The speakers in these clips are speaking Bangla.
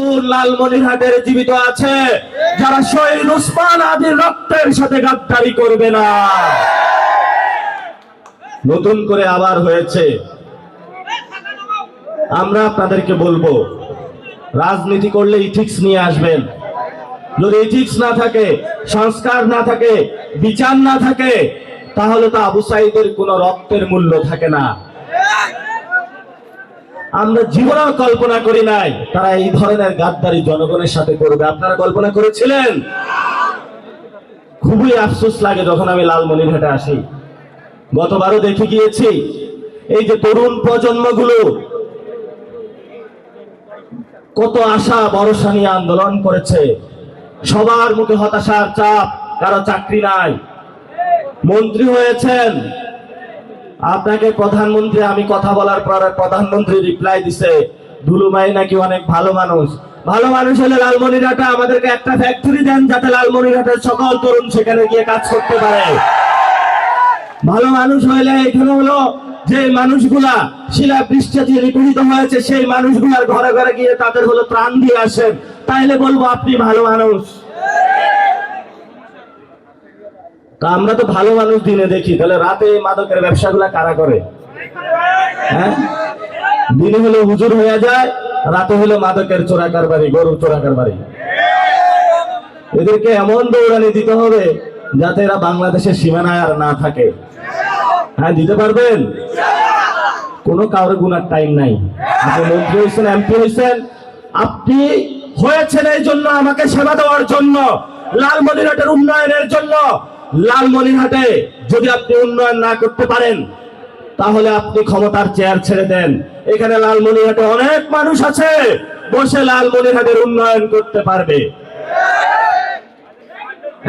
তরুণ লালমনিরহাটের জীবিত আছে যারা শহীদ উসমান আদির রক্তের সাথে গাদ্দারি করবে না। নতুন করে আবার হয়েছে। আমরা আপনাদেরকে বলবো, রাজনীতি করলে ইথিক্স নিয়ে আসবেন। যদি ইথিক্স না থাকে, সংস্কার না থাকে, বিচার না থাকে, তাহলে তো আবু সাঈদের কোনো রক্তের মূল্য থাকে না। আমরা জীবনেও কল্পনা করি নাই তারা এই ধরনের গাদ্দারি জনগণের সাথে করবে। আপনারা কল্পনা করেছিলেন? খুবই আফসোস লাগে যখন আমি লালমনিরহাটে আসি। গতবারও দেখে গিয়েছি, এই যে তরুণ প্রজন্মগুলো কত আশা ভরসা নিয়ে আন্দোলন করেছে, সবার মুখে হতাশার চাপ, কারো চাকরি নাই, মন্ত্রী হয়েছেন। আপনাকে প্রধানমন্ত্রী, আমি কথা বলার পর প্রধানমন্ত্রী রিপ্লাই দিছে দুলুমাই নাকি অনেক ভালো মানুষ। ভালো মানুষ হলে লালমনিরহাটে আমাদেরকে একটা ফ্যাক্টরি দেন, যাতে লালমনিরহাটের সকল তরুণ সেখানে গিয়ে কাজ করতে পারে। ভালো মানুষ হইলে এখানে হলো যে মানুষগুলা শিলাবৃষ্টিতে নিপীড়িত হয়েছে, সেই মানুষগুলার ঘরে ঘরে গিয়ে তাদের হলো ত্রাণ দিয়ে আসেন, তাইলে বলবো আপনি ভালো মানুষ। তা আমরা তো ভালো মানুষ দিনে দেখি, তাহলে রাতে মাদকের ব্যবসাগুলা কারা করে? হ্যাঁ, দিনে হলো হুজুর হয়ে যায়, রাতে হলো মাদকের চোরা কারবারি, গরুর চোরা কারবারি। এদেরকে এমন দৌড়ানি দিতে হবে যাতে এরা বাংলাদেশের সীমানায় আর না থাকে। হ্যাঁ, দিতে পারবেন? কোনো কারোর গুনার টাইম নাই। আপনি মন্ত্রী হয়েছেন, এমপি হয়েছেন, আপনি হয়েছেন এই জন্য আমাকে সেবা দেওয়ার জন্য, লালমনিরহাটের উন্নয়নের জন্য। লালমনিরহাটে যদি আপনি উন্নয়ন না করতে পারেন, তাহলে আপনি ক্ষমতার চেয়ার ছেড়ে দেন। এখানে লালমনিরহাটে অনেক মানুষ আছে বসে লালমনিরহাটের উন্নয়ন করতে পারবে।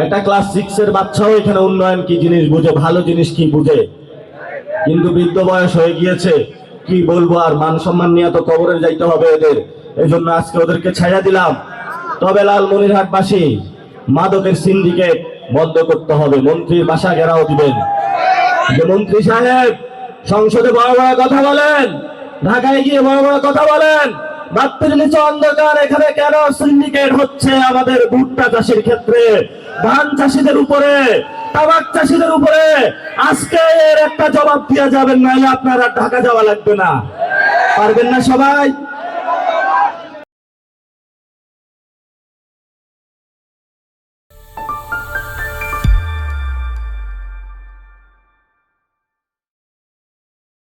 একটা ক্লাস 6 এর বাচ্চাও এখানে উন্নয়ন কি জিনিস বুঝে, ভালো জিনিস কি বুঝে। কিন্তু বৃদ্ধ বয়স হয়ে গিয়েছে, কি বলবো আর, মান সম্মান নিয়ে তো কবরে যাইতে হবে এদের। এই জন্য আজকে ওদেরকে ছায়া দিলাম। তবে লালমনিরহাটবাসী, মাদকের সিন্ডিকেট বন্ধ করতে হবে। মন্ত্রীর বাসা ঘেরাও দিবেন। যে মন্ত্রী সাহেব সংসদে বড় বড় কথা বলেন, ঢাকায় গিয়ে বড় বড় কথা বলেন, রাত্রির নিচে অন্ধকার, এখানে কেন সিন্ডিকেট হচ্ছে আমাদের ভুট্টা চাষের ক্ষেত্রে, ধান চাষীদের উপরে, তামাক চাষীদের উপরে, আজকে এর একটা জবাব দেওয়া যাবেন, নাহলে আপনারা ঢাকা যাওয়া লাগবে না। পারবেন না সবাই?